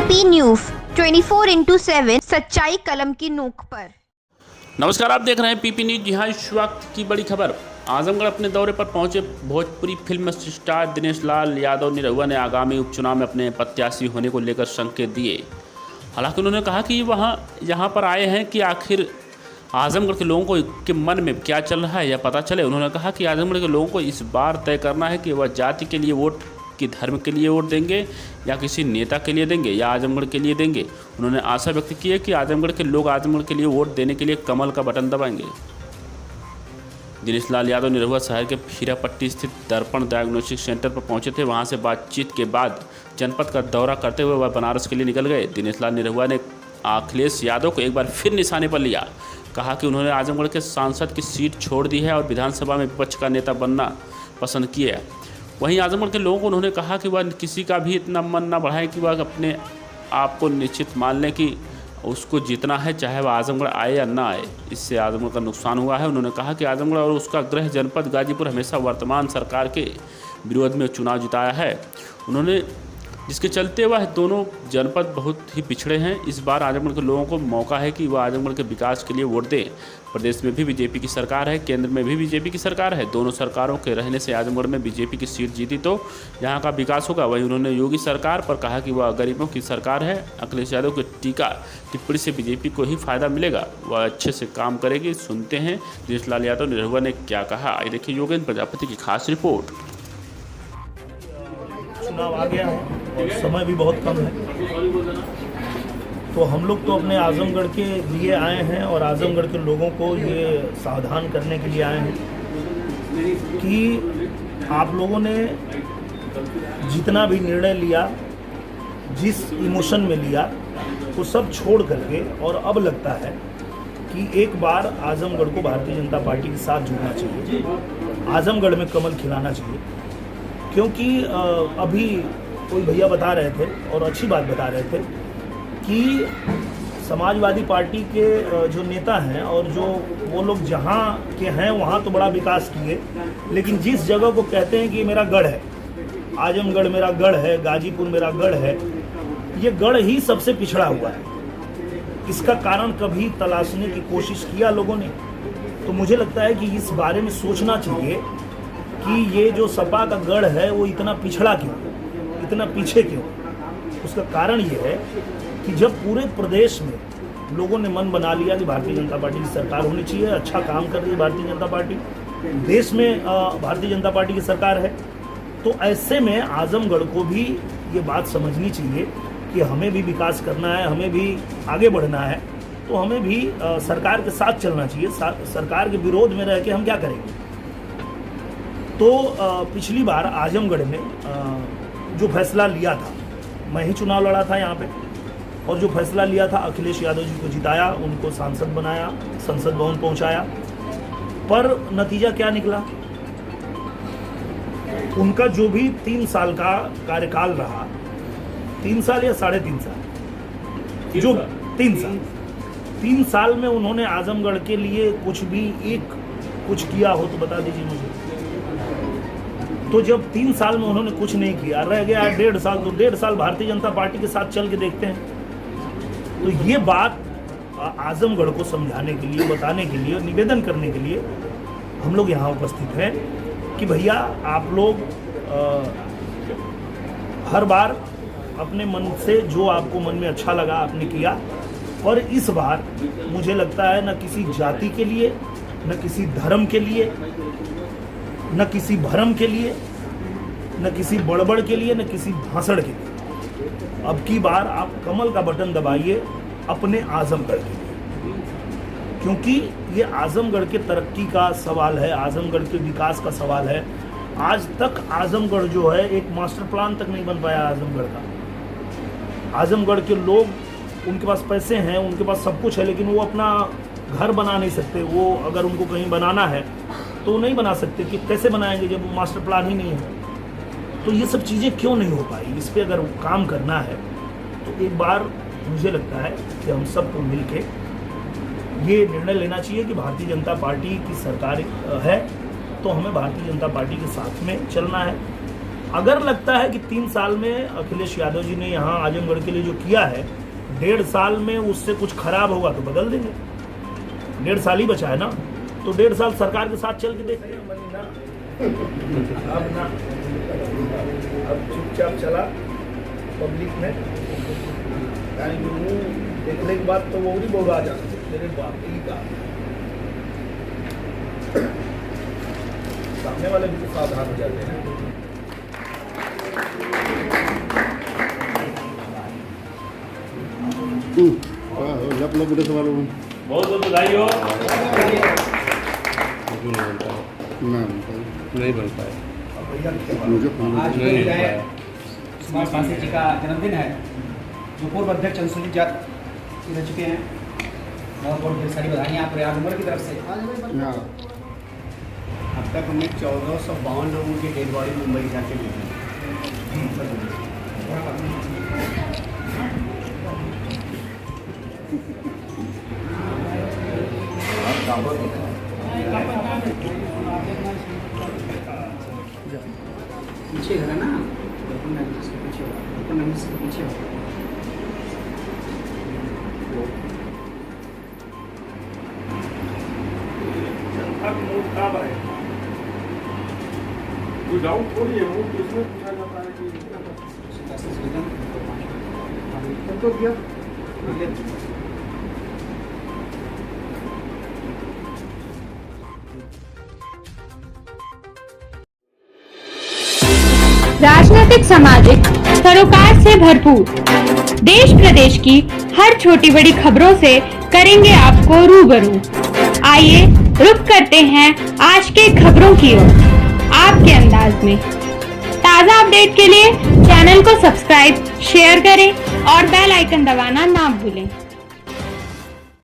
PP news 24/7 सच्चाई कलम की नोक पर। नमस्कार, आप देख रहे हैं पीपी न्यूज। यहाँ इस वक्त की बड़ी खबर। आजमगढ़ अपने दौरे पर पहुंचे भोजपुरी फिल्म स्टार दिनेश लाल यादव निरहुआ ने आगामी उपचुनाव में अपने प्रत्याशी होने को लेकर संकेत दिए। हालांकि उन्होंने कहा कि यहाँ पर आए हैं कि आखिर आजमगढ़ के लोगों को के मन में क्या चल रहा है यह पता चले। उन्होंने कहा कि आजमगढ़ के लोगों को इस बार तय करना है कि वह जाति के लिए वोट, कि धर्म के लिए वोट देंगे या किसी नेता के लिए देंगे या आजमगढ़ के लिए देंगे। उन्होंने आशा व्यक्त की है कि आजमगढ़ के लोग आजमगढ़ के लिए वोट देने के लिए कमल का बटन दबाएंगे। दिनेश लाल यादव निरहुआ शहर के हीरापट्टी स्थित दर्पण डायग्नोस्टिक सेंटर पर पहुंचे थे। वहां से बातचीत के बाद जनपद का दौरा करते हुए वह बनारस के लिए निकल गए। दिनेश लाल निरहुआ ने अखिलेश यादव को एक बार फिर निशाने पर लिया। कहा कि उन्होंने आजमगढ़ के सांसद की सीट छोड़ दी है और विधानसभा में विपक्ष का नेता बनना पसंद किया है। वहीं आजमगढ़ के लोगों को उन्होंने कहा कि वह किसी का भी इतना मन न बढ़ाएं कि वह अपने आप को निश्चित मान लें कि उसको जीतना है, चाहे वह आजमगढ़ आए या ना आए। इससे आजमगढ़ का नुकसान हुआ है। उन्होंने कहा कि आजमगढ़ और उसका गृह जनपद गाजीपुर हमेशा वर्तमान सरकार के विरोध में चुनाव जिताया है, उन्होंने जिसके चलते वह दोनों जनपद बहुत ही पिछड़े हैं। इस बार आजमगढ़ के लोगों को मौका है कि वह आजमगढ़ के विकास के लिए वोट दें। प्रदेश में भी बीजेपी की सरकार है, केंद्र में भी बीजेपी की सरकार है। दोनों सरकारों के रहने से आजमगढ़ में बीजेपी की सीट जीती तो यहाँ का विकास होगा। वहीं उन्होंने योगी सरकार पर कहा कि वह गरीबों की सरकार है। अखिलेश यादव की टीका टिप्पणी से बीजेपी को ही फायदा मिलेगा, वह अच्छे से काम करेगी। सुनते हैं दिनेश लाल यादव निरहुआ ने क्या कहा। आइए देखिए योगेंद्र प्रजापति की खास रिपोर्ट। चुनाव आ गया है और समय भी बहुत कम है, तो हम लोग तो अपने आजमगढ़ के लिए आए हैं और आजमगढ़ के लोगों को ये सावधान करने के लिए आए हैं कि आप लोगों ने जितना भी निर्णय लिया, जिस इमोशन में लिया, वो सब छोड़ करके और अब लगता है कि एक बार आजमगढ़ को भारतीय जनता पार्टी के साथ जुड़ना चाहिए, आजमगढ़ में कमल खिलाना चाहिए। क्योंकि अभी कोई भैया बता रहे थे और अच्छी बात बता रहे थे कि समाजवादी पार्टी के जो नेता हैं और जो वो लोग जहाँ के हैं वहाँ तो बड़ा विकास किए, लेकिन जिस जगह को कहते हैं कि ये मेरा गढ़ है, आजमगढ़ मेरा गढ़ है, गाजीपुर मेरा गढ़ है, ये गढ़ ही सबसे पिछड़ा हुआ है। इसका कारण कभी तलाशने की कोशिश किया लोगों ने? तो मुझे लगता है कि इस बारे में सोचना चाहिए कि ये जो सपा का गढ़ है वो इतना पिछड़ा क्यों, इतना पीछे क्यों। उसका कारण ये है कि जब पूरे प्रदेश में लोगों ने मन बना लिया कि भारतीय जनता पार्टी की सरकार होनी चाहिए, अच्छा काम कर रही है भारतीय जनता पार्टी, देश में भारतीय जनता पार्टी की सरकार है, तो ऐसे में आजमगढ़ को भी ये बात समझनी चाहिए कि हमें भी विकास करना है, हमें भी आगे बढ़ना है, तो हमें भी सरकार के साथ चलना चाहिए। सरकार के विरोध में रह के हम क्या करेंगे। तो पिछली बार आजमगढ़ में जो फैसला लिया था, मैं ही चुनाव लड़ा था यहाँ पे, और जो फैसला लिया था अखिलेश यादव जी को जिताया, उनको सांसद बनाया, संसद भवन पहुँचाया, पर नतीजा क्या निकला? उनका जो भी 3 साल का कार्यकाल रहा, 3 साल या 3.5 साल, जो 3 साल में उन्होंने आजमगढ़ के लिए कुछ भी कुछ किया हो तो बता दीजिए मुझे। तो जब 3 साल में उन्होंने कुछ नहीं किया, रह गया 1.5 साल, तो 1.5 साल भारतीय जनता पार्टी के साथ चल के देखते हैं। तो ये बात आजमगढ़ को समझाने के लिए, बताने के लिए, निवेदन करने के लिए हम लोग यहाँ उपस्थित हैं कि भैया आप लोग हर बार अपने मन से जो आपको मन में अच्छा लगा आपने किया, और इस बार मुझे लगता है न किसी जाति के लिए, न किसी धर्म के लिए, न किसी भरम के लिए, न किसी बड़बड़ के लिए, न किसी भाषण के लिए, अब की बार आप कमल का बटन दबाइए अपने आजमगढ़ के लिए। क्योंकि ये आजमगढ़ के तरक्की का सवाल है, आजमगढ़ के विकास का सवाल है। आज तक आजमगढ़ जो है एक मास्टर प्लान तक नहीं बन पाया आजमगढ़ का। आजमगढ़ के लोग, उनके पास पैसे हैं, उनके पास सब कुछ है, लेकिन वो अपना घर बना नहीं सकते। वो अगर उनको कहीं बनाना है तो नहीं बना सकते, कि कैसे बनाएंगे जब मास्टर प्लान ही नहीं है। तो ये सब चीज़ें क्यों नहीं हो पाई? इस पे अगर काम करना है तो एक बार मुझे लगता है कि हम सबको मिलके ये निर्णय लेना चाहिए कि भारतीय जनता पार्टी की सरकार है तो हमें भारतीय जनता पार्टी के साथ में चलना है। अगर लगता है कि 3 साल में अखिलेश यादव जी ने यहाँ आजमगढ़ के लिए जो किया है, 1.5 साल में उससे कुछ खराब होगा तो बदल देंगे। 1.5 साल ही बचा है ना, तो 1.5 साल सरकार के साथ चल के देखते हैं। अब चुपचाप चला पब्लिक में, देखने के बाद तो वो नहीं बोल रहा मेरे बाप ही का, सामने वाले भी तो सावधान हो जाते हैं। बहुत बहुत बधाई हो। नहीं बन पाए। आज सुभाष पासी जी का जन्मदिन है, जो पूर्व अध्यक्ष अनुसूचित जाति रह चुके हैं। बहुत बहुत ढेर सारी बधाइयाँ आप आजमगढ़ की तरफ से। अब तक हमें 1452 लोगों की डेड बॉडी मुंबई जाके मिली। पीछे है ना, पीछे कोई डाउट थोड़ी है, वो किसमें पूछा जाता है कि तो क्या राजनीतिक सामाजिक सरोकार से भरपूर देश प्रदेश की हर छोटी बड़ी खबरों से करेंगे आपको रूबरू। आइए रुक करते हैं आज के खबरों की ओर आपके अंदाज में। ताज़ा अपडेट के लिए चैनल को सब्सक्राइब, शेयर करें और बेल आइकन दबाना ना भूलें।